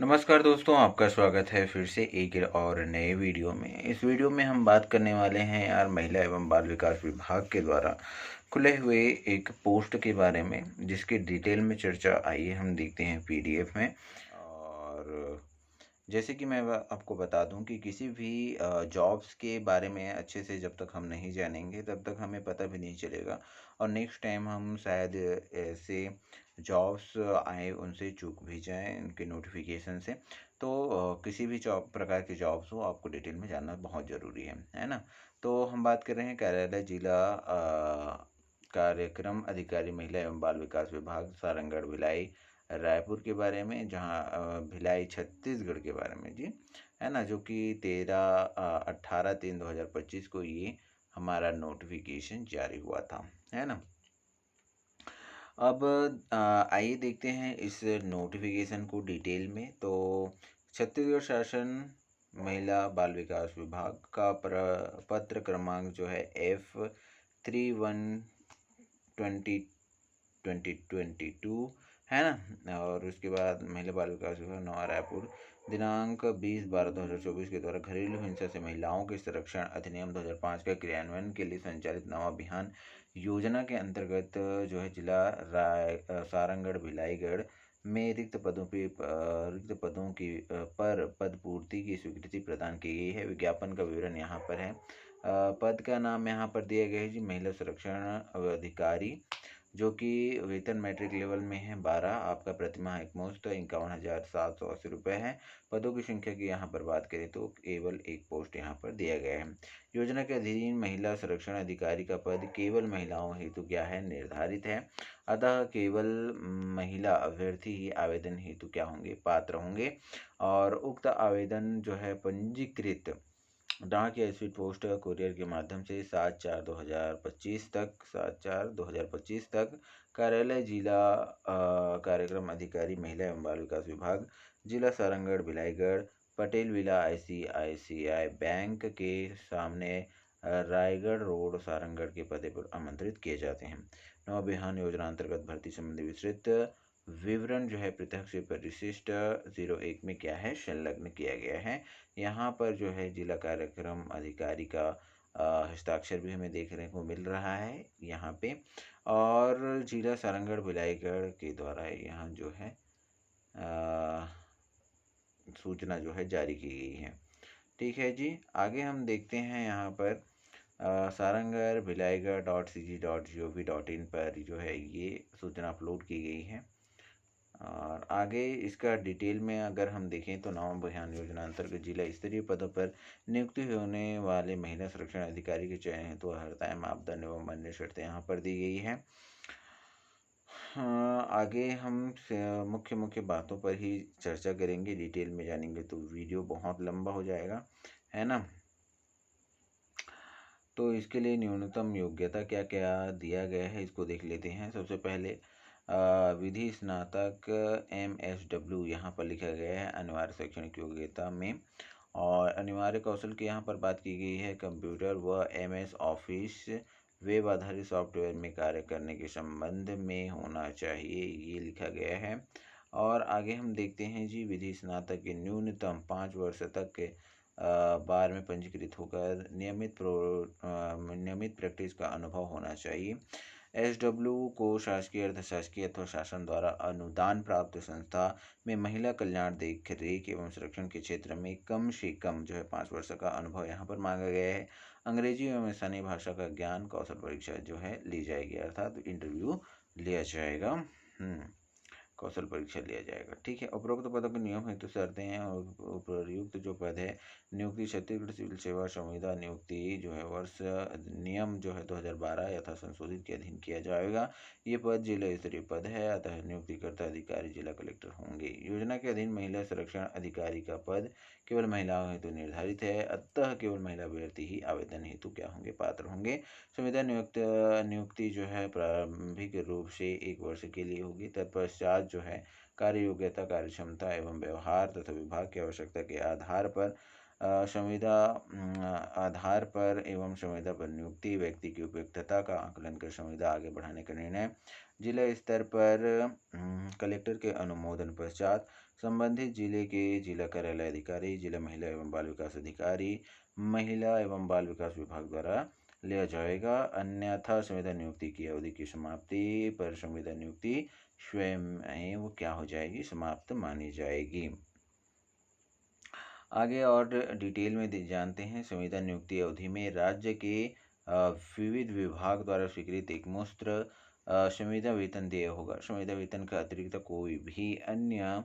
नमस्कार दोस्तों, आपका स्वागत है फिर से एक और नए वीडियो में। इस वीडियो में हम बात करने वाले हैं यार महिला एवं बाल विकास विभाग के द्वारा खुले हुए एक पोस्ट के बारे में, जिसकी डिटेल में चर्चा आइए हम देखते हैं पीडीएफ में। और जैसे कि मैं आपको बता दूं कि किसी भी जॉब्स के बारे में अच्छे से जब तक हम नहीं जानेंगे तब तक हमें पता भी नहीं चलेगा, और नेक्स्ट टाइम हम शायद ऐसे जॉब्स आए उनसे चूक भी जाएं उनके नोटिफिकेशन से। तो किसी भी जॉब प्रकार की जॉब्स हो आपको डिटेल में जानना बहुत ज़रूरी है ना। तो हम बात कर रहे हैं कार्यालय जिला कार्यक्रम अधिकारी महिला एवं बाल विकास विभाग सारंगढ़ भिलाई रायपुर के बारे में, जहाँ भिलाई छत्तीसगढ़ के बारे में जी, है ना, जो कि 18/3/2025 को ये हमारा नोटिफिकेशन जारी हुआ था, है ना। अब आइए देखते हैं इस नोटिफिकेशन को डिटेल में। तो छत्तीसगढ़ शासन महिला बाल विकास विभाग का पत्र क्रमांक जो है F31/2022 है ना। और उसके बाद महिला बाल विकास विभाग नवा रायपुर दिनांक 20/12/2024 के द्वारा घरेलू हिंसा से महिलाओं के संरक्षण अधिनियम 2005 का क्रियान्वयन के लिए संचालित नवा अभियान योजना के अंतर्गत जो है जिला सारंगढ़ भिलाईगढ़ में रिक्त पदों की पर पद पूर्ति की स्वीकृति प्रदान की गई है। विज्ञापन का विवरण यहाँ पर है। पद का नाम यहाँ पर दिया गया है जी, महिला संरक्षण अधिकारी, जो कि वेतन मैट्रिक लेवल में है 12। आपका प्रतिमाह एकमुश्त 51,780 रुपये है। पदों की संख्या की यहाँ पर बात करें तो केवल एक पोस्ट यहाँ पर दिया गया है। योजना के अधीन महिला संरक्षण अधिकारी का पद केवल महिलाओं हेतु क्या है, निर्धारित है। अतः केवल महिला अभ्यर्थी ही आवेदन हेतु क्या होंगे, पात्र होंगे। और उक्त आवेदन जो है पंजीकृत डाक या स्पीड पोस्ट कुरियर के माध्यम से 7/4/2025 तक कार्यालय जिला कार्यक्रम अधिकारी महिला एवं बाल विकास विभाग जिला Sarangarh Bhilaigarh Patel villa ICICI bank के सामने रायगढ़ रोड सारंगढ़ के पते पर आमंत्रित किए जाते हैं। नव बिहान योजना अंतर्गत भर्ती संबंधी विस्तृत विवरण जो है पृथक से परिशिष्ट 01 में क्या है, संलग्न किया गया है। यहाँ पर जो है जिला कार्यक्रम अधिकारी का हस्ताक्षर भी हमें देखने को मिल रहा है यहाँ पे। और जिला सारंगढ़ भिलाईगढ़ के द्वारा यहाँ जो है सूचना जो है जारी की गई है। ठीक है जी, आगे हम देखते हैं यहाँ पर सारंगढ़ भिलाईगढ़.cg.gov.in पर जो है ये सूचना अपलोड की गई है। और आगे इसका डिटेल में अगर हम देखें तो नव अभियान योजना अंतर्गत जिला स्तरीय पदों पर नियुक्ति होने वाले महिला संरक्षण अधिकारी के चयन हेतु अर्हताएं मापदंड एवं अन्य शर्तें यहाँ पर दी गई है। आगे हम मुख्य मुख्य बातों पर ही चर्चा करेंगे, डिटेल में जानेंगे तो वीडियो बहुत लंबा हो जाएगा, है ना। तो इसके लिए न्यूनतम योग्यता क्या क्या दिया गया है इसको देख लेते हैं। सबसे पहले विधि स्नातक MSW यहाँ पर लिखा गया है अनिवार्य शैक्षणिक योग्यता में। और अनिवार्य कौशल की यहाँ पर बात की गई है कंप्यूटर व MS ऑफिस वेब आधारित सॉफ्टवेयर में कार्य करने के संबंध में होना चाहिए, ये लिखा गया है। और आगे हम देखते हैं जी, विधि स्नातक के न्यूनतम 5 वर्ष तक के बार में पंजीकृत होकर नियमित प्रैक्टिस का अनुभव होना चाहिए। SW को शासकीय अर्धशासकीय अथवा शासन द्वारा अनुदान प्राप्त संस्था में महिला कल्याण देख रेख एवं संरक्षण के क्षेत्र में कम से कम जो है 5 वर्ष का अनुभव यहाँ पर मांगा गया है। अंग्रेजी एवं स्थानीय भाषा का ज्ञान कौशल परीक्षा जो है ली जाएगी, अर्थात इंटरव्यू लिया जाएगा। कौशल परीक्षा लिया जाएगा, ठीक है। उपरोक्त पदों के नियम हेतु शर्तें हैं। और उपयुक्त जो पद है नियुक्ति छत्तीसगढ़ सिविल सेवा संविदा नियुक्ति जो है वर्ष नियम जो है 2012 यथा संशोधित के अधीन किया जाएगा। ये पद जिला स्तरीय पद है, अतः नियुक्तिकर्ता अधिकारी जिला कलेक्टर होंगे। योजना के अधीन महिला संरक्षण अधिकारी का पद केवल महिलाओं हेतु निर्धारित है, अतः केवल महिला अभ्यर्थी ही आवेदन हेतु क्या होंगे, पात्र होंगे। संविदा नियुक्ति जो है प्रारंभिक रूप से 1 वर्ष के लिए होगी। तत्पश्चात जो है कार्य योग्यता, कार्य क्षमता एवं व्यवहार तथा विभाग की आवश्यकता के आधार पर संविदा पर नियुक्ति व्यक्ति की उपयुक्तता का आकलन कर संविदा आगे बढ़ाने का निर्णय जिला स्तर पर कलेक्टर के अनुमोदन पश्चात संबंधित जिले के जिला कार्यालय अधिकारी, जिला महिला एवं बाल विकास अधिकारी, महिला एवं बाल विकास विभाग द्वारा लिया जाएगा। अन्यथा संविदा नियुक्ति की अवधि की समाप्ति पर संविदा नियुक्ति स्वयं वो क्या हो जाएगी, समाप्त मानी जाएगी। आगे और डिटेल में जानते हैं। संविदा नियुक्ति अवधि में राज्य के विविध विभाग द्वारा स्वीकृत एकमुश्त संविदा वेतन देय होगा। संविदा वेतन का अतिरिक्त कोई भी अन्य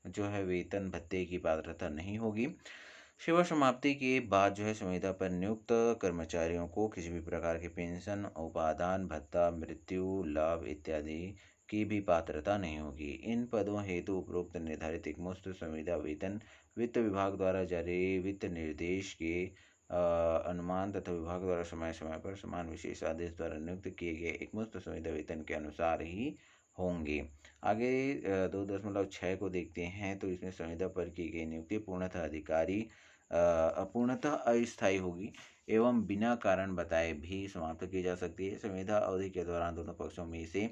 जो है वेतन भत्ते की पात्रता नहीं होगी। सेवा समाप्ति के बाद जो है संविदा पर नियुक्त कर्मचारियों को किसी भी प्रकार की पेंशन, उपादान भत्ता, मृत्यु लाभ इत्यादि की भी पात्रता नहीं होगी। इन पदों हेतु उपरोक्त निर्धारित एकमुश्त संविदा वेतन वित्त विभाग द्वारा जारी वित्त निर्देश के अनुमान तथा विभाग द्वारा समय समय पर समान विशेष आदेश द्वारा नियुक्त किए गए एकमुश्त संविदा वेतन के अनुसार ही होंगे। आगे 2.6 को देखते हैं। तो इसमें संविदा पर की गई नियुक्ति पूर्णतः अस्थायी होगी एवं बिना कारण बताए भी समाप्त की जा सकती है। संविदा अवधि के दौरान दोनों पक्षों में से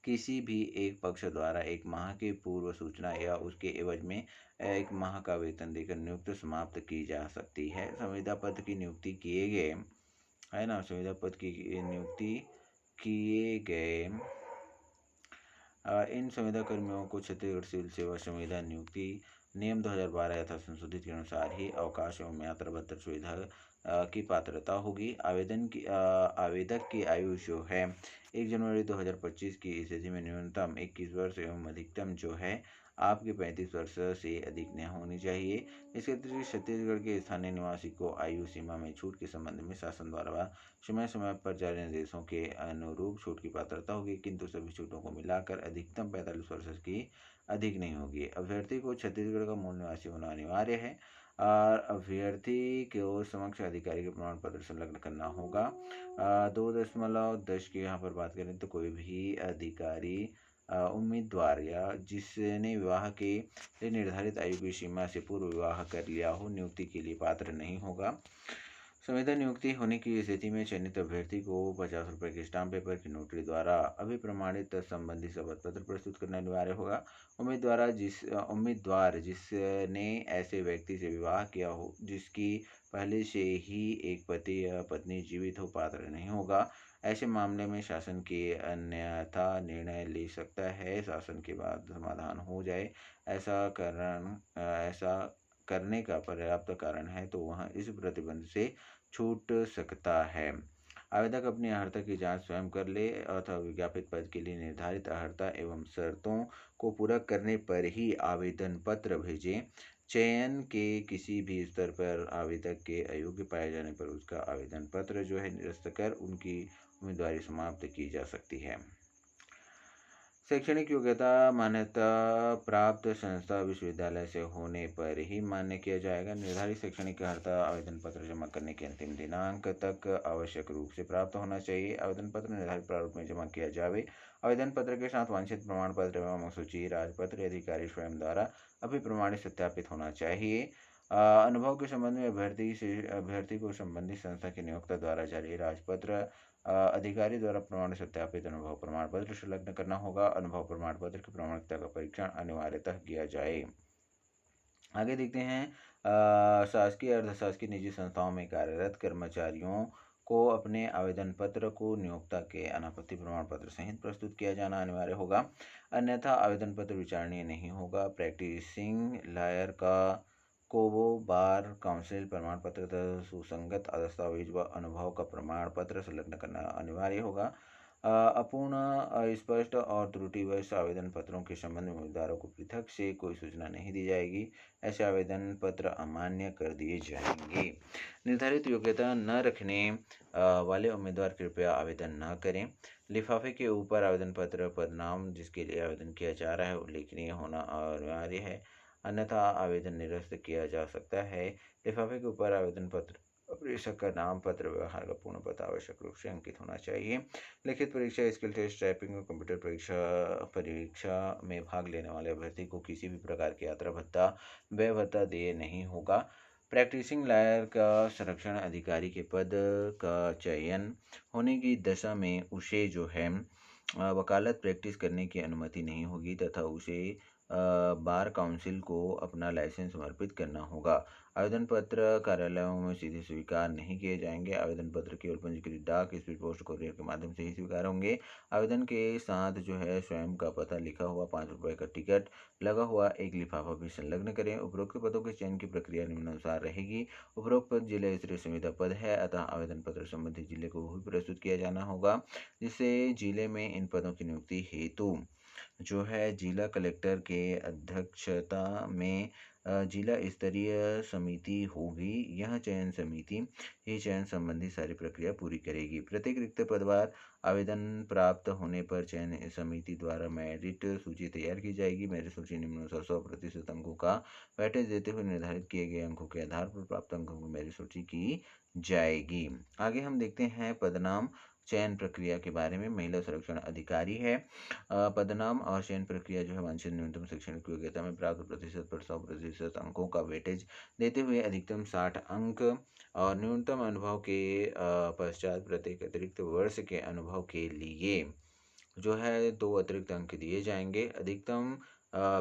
किसी भी एक पक्ष द्वारा 1 माह की पूर्व सूचना या उसके एवज में 1 माह का वेतन देकर नियुक्ति समाप्त की जा सकती है। संविदा पद की नियुक्ति किए गए है ना, संविदा पद की नियुक्ति किए गए इन संविदा कर्मियों को छत्तीसगढ़ सिविल सेवा संविदा नियुक्ति नियम 2012 यथा संशोधित के अनुसार ही अवकाश एवं यात्रा भत्ता सुविधा की पात्रता होगी। आवेदक की आयु जो है 1 जनवरी 2025 की स्थिति में न्यूनतम 21 वर्ष एवं अधिकतम जो है आपके 35 वर्ष से अधिक न होनी चाहिए। इसके अतिरिक्त छत्तीसगढ़ के स्थानीय निवासी को आयु सीमा में छूट के संबंध में शासन द्वारा समय समय पर जारी निर्देशों के अनुरूप छूट की पात्रता होगी, किंतु सभी छूटों को मिलाकर अधिकतम 45 वर्ष की अधिक नहीं होगी। अभ्यर्थी को छत्तीसगढ़ का मूल निवासी होना अनिवार्य है और अभ्यर्थी को समक्ष अधिकारी के प्रमाण पत्र संलग्न करना होगा। 2.10 की यहाँ पर बात करें तो कोई भी अधिकारी उम्मीदवार या जिसने विवाह के लिए निर्धारित आयु की सीमा से पूर्व विवाह कर लिया हो नियुक्ति के लिए पात्र नहीं होगा। संविदा नियुक्ति होने की स्थिति में चयनित अभ्यर्थी को 50 रुपये के स्टाम्प पेपर की नोटरी द्वारा अभिप्रमाणित संबंधी शपथ पत्र प्रस्तुत करना अनिवार्य होगा। उम्मीदवार जिसने ऐसे व्यक्ति से विवाह किया हो जिसकी पहले से ही एक पति या पत्नी जीवित हो पात्र नहीं होगा। ऐसे मामले में शासन के अन्यथा निर्णय ले सकता है। शासन के बाद समाधान हो जाए ऐसा करने का पर्याप्त कारण है तो वह इस प्रतिबंध से छूट सकता है। आवेदक अपनी अर्हता की जांच स्वयं कर ले अथवा विज्ञापित पद के लिए निर्धारित अर्हता एवं शर्तों को पूरा करने पर ही आवेदन पत्र भेजें। चयन के किसी भी स्तर पर आवेदक के अयोग्य पाए जाने पर उसका आवेदन पत्र जो है निरस्त कर उनकी उम्मीदवारी समाप्त की जा सकती है। शैक्षणिक योग्यता मान्यता प्राप्त संस्था विश्वविद्यालय से होने पर ही मान्य किया जाएगा। निर्धारित शैक्षणिक अर्हता आवेदन पत्र जमा करने के अंतिम दिनांक तक आवश्यक रूप से प्राप्त होना चाहिए। आवेदन पत्र निर्धारित प्रारूप में जमा किया जावे। आवेदन पत्र के साथ वांछित प्रमाण पत्र एवं सूची राजपत्र अधिकारी स्वयं द्वारा अभिप्रमाणित सत्यापित होना चाहिए। अनुभव के संबंध में अभ्यर्थी को संबंधित संस्था के नियोक्ता द्वारा जारी राजपत्र अधिकारी द्वारा प्रमाण सत्यापित अनुभव प्रमाण पत्र संलग्न करना होगा। अनुभव प्रमाण पत्र की प्रामाणिकता का परीक्षण अनिवार्यतः किया जाए। आगे देखते हैं शासकीय अर्धशासकीय निजी संस्थाओं में कार्यरत कर्मचारियों को अपने आवेदन पत्र को नियोक्ता के अनापत्ति प्रमाण पत्र सहित प्रस्तुत किया जाना अनिवार्य होगा, अन्यथा आवेदन पत्र विचारणीय नहीं होगा। प्रैक्टिसिंग लॉयर का कोबो बार काउंसिल प्रमाण पत्र तथा सुसंगत दस्तावेज व अनुभव का प्रमाण पत्र संलग्न करना अनिवार्य होगा। अपूर्ण, अस्पष्ट और त्रुटिवश आवेदन पत्रों के संबंध में उम्मीदवारों को पृथक से कोई सूचना नहीं दी जाएगी। ऐसे आवेदन पत्र अमान्य कर दिए जाएंगे। निर्धारित योग्यता न रखने वाले उम्मीदवार कृपया आवेदन न करें। लिफाफे के ऊपर आवेदन पत्र पदनाम जिसके लिए आवेदन किया जा रहा है उल्लेखनीय होना अनिवार्य है, अन्यथा आवेदन निरस्त किया जा सकता है। लिफाफे के ऊपर आवेदन पत्र प्रेषक का नाम, पत्र व्यवहार का पूर्ण पता आवश्यक रूप से अंकित होना चाहिए। लिखित परीक्षा, स्किल टेस्ट, टाइपिंग और कंप्यूटर परीक्षा में भाग लेने वाले अभ्यर्थी को किसी भी प्रकार की यात्रा भत्ता, व्यय भत्ता देय नहीं होगा। प्रैक्टिसिंग लॉयर का संरक्षण अधिकारी के पद का चयन होने की दशा में उसे जो है वकालत प्रैक्टिस करने की अनुमति नहीं होगी तथा उसे बार काउंसिल को अपना लाइसेंस समर्पित करना होगा। आवेदन पत्र कार्यालयों में सीधे स्वीकार नहीं किए जाएंगे। आवेदन पत्र केवल पंजीकृत डाक, स्पीड पोस्ट, कुरियर के माध्यम से ही स्वीकार होंगे। आवेदन के साथ जो है स्वयं का पता लिखा हुआ 5 रुपये का टिकट लगा हुआ एक लिफाफा भी संलग्न करें। उपरोक्त पदों के चयन की प्रक्रिया निम्नानुसार रहेगी। उपरोक्त पद जिला स्तरीय संविदा पद है, अतः आवेदन पत्र संबंधित जिले को ही प्रस्तुत किया जाना होगा, जिससे जिले में इन पदों की नियुक्ति हेतु जो है जिला कलेक्टर के अध्यक्षता में जिला स्तरीय समिति होगी। यह चयन समिति ही चयन संबंधी सारी प्रक्रिया पूरी करेगी। प्रत्येक रिक्त पदवार आवेदन प्राप्त होने पर चयन समिति द्वारा मेरिट सूची तैयार की जाएगी। मेरिट सूची निम्नानुसार 100% अंकों का वेटेज देते हुए निर्धारित किए गए अंकों के आधार पर प्राप्त अंकों की मेरिट सूची की जाएगी। आगे हम देखते हैं पदनाम चयन प्रक्रिया के बारे में। महिला संरक्षण अधिकारी है। पदनाम और चयन प्रक्रिया जो है वांछित न्यूनतम शैक्षणिक योग्यता में प्राप्त प्रतिशत पर 100% अंकों का वेटेज देते हुए अधिकतम 60 अंक और न्यूनतम अनुभव के पश्चात प्रत्येक अतिरिक्त वर्ष के अनुभव के लिए जो है 2 अतिरिक्त अंक दिए जाएंगे। अधिकतम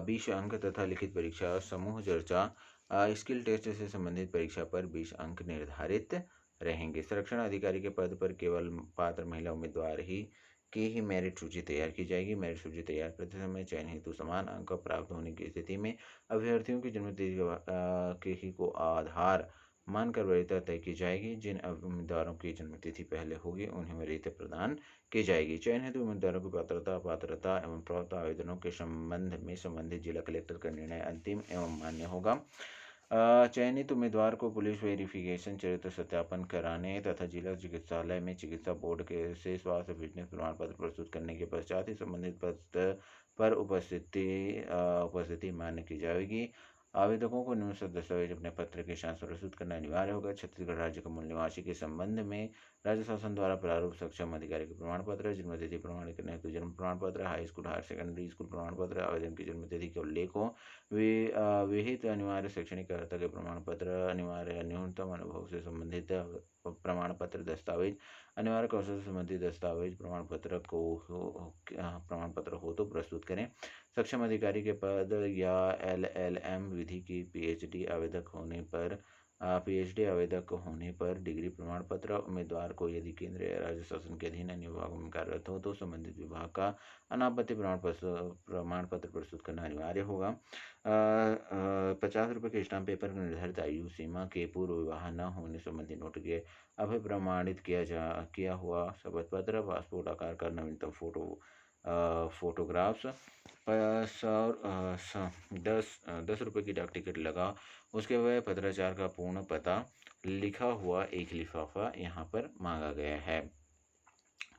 20 अंक तथा लिखित परीक्षा, समूह चर्चा, स्किल टेस्ट से संबंधित परीक्षा पर 20 अंक निर्धारित रहेंगे। संरक्षण अधिकारी के पद पर केवल पात्र महिला उम्मीदवार की ही मेरिट सूची तैयार की जाएगी। मेरिट सूची तैयार करते समय चयन हेतु समान अंक प्राप्त होने की स्थिति में अभ्यर्थियों की जन्म तिथि के ही को आधार मानकर वरीयता तय की जाएगी। जिन उम्मीदवारों की जन्म तिथि पहले होगी उन्हें वरीयता प्रदान की जाएगी। चयन हेतु उम्मीदवारों की पात्रता, अपात्रता एवं प्राप्त आवेदनों के संबंध में संबंधित जिला कलेक्टर का निर्णय अंतिम एवं मान्य होगा। चयनित उम्मीदवार को पुलिस वेरिफिकेशन, चरित्र सत्यापन कराने तथा जिला चिकित्सालय में चिकित्सा बोर्ड के से स्वास्थ्य फिटनेस प्रमाण पत्र प्रस्तुत करने के पश्चात ही संबंधित पद पर उपस्थिति मान्य की जाएगी। आवेदकों को निम्नलिखित दस्तावेज अपने पत्र के साथ प्रस्तुत करना अनिवार्य होगा। छत्तीसगढ़ राज्य का मूल निवासी के संबंध में राज्य शासन द्वारा प्रारूप सक्षम अधिकारी के प्रमाण पत्र, जन्म तिथि प्रमाणित करने हेतु जन्म प्रमाण पत्र, high school higher secondary school प्रमाण पत्र, आवेदन की जन्म तिथि के उल्लेख हो, विहित अनिवार्य शैक्षणिक अर्हता के प्रमाण पत्र, अनिवार्य न्यूनतम अनुभव से संबंधित प्रमाण पत्र दस्तावेज, अनिवार्य कौशल से संबंधित दस्तावेज प्रमाण पत्र हो तो प्रस्तुत करें। सक्षम अधिकारी के पद या LLM विधि की PhD आवेदक होने पर डिग्री प्रमाण पत्र। उम्मीदवार को यदि केंद्र या राज्य शासन के अधीन अन्य विभागों में कार्यरत हो तो संबंधित विभाग का अनापत्ति प्रमाण पत्र प्रस्तुत करना अनिवार्य होगा। 50 रुपये के स्टाम्प पेपर में निर्धारित आयु सीमा के पूर्व विवाह न होने संबंधी नोट के अभिप्रमाणित किया हुआ शपथ पत्र, पासपोर्ट आकार का नवीनतम फोटोग्राफ्स, 10 रुपये की डाक टिकट लगा उसके बाद पत्राचार का पूर्ण पता लिखा हुआ एक लिफाफा यहाँ पर मांगा गया है।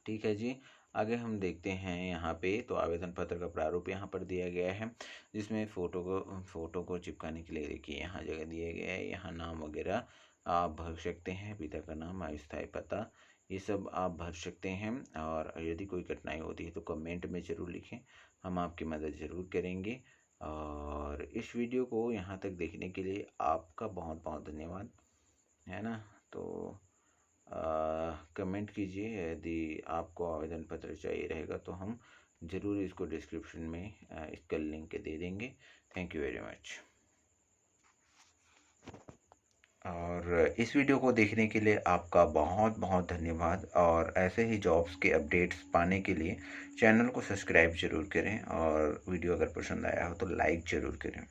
ठीक है जी। आगे हम देखते हैं यहाँ पे तो आवेदन पत्र का प्रारूप यहाँ पर दिया गया है, जिसमें फ़ोटो को चिपकाने के लिए देखिए यहाँ जगह दिया गया है। यहाँ नाम वगैरह आप भर सकते हैं, पिता का नाम, अस्थायी पता, ये सब आप भर सकते हैं। और यदि कोई कठिनाई होती है तो कमेंट में ज़रूर लिखें, हम आपकी मदद ज़रूर करेंगे। और इस वीडियो को यहाँ तक देखने के लिए आपका बहुत बहुत धन्यवाद, है ना। तो कमेंट कीजिए, यदि आपको आवेदन पत्र चाहिए रहेगा तो हम ज़रूर इसको डिस्क्रिप्शन में इसका लिंक दे देंगे। Thank you very much. और इस वीडियो को देखने के लिए आपका बहुत बहुत धन्यवाद। और ऐसे ही जॉब्स के अपडेट्स पाने के लिए चैनल को सब्सक्राइब ज़रूर करें और वीडियो अगर पसंद आया हो तो लाइक ज़रूर करें।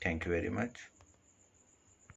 Thank you very much.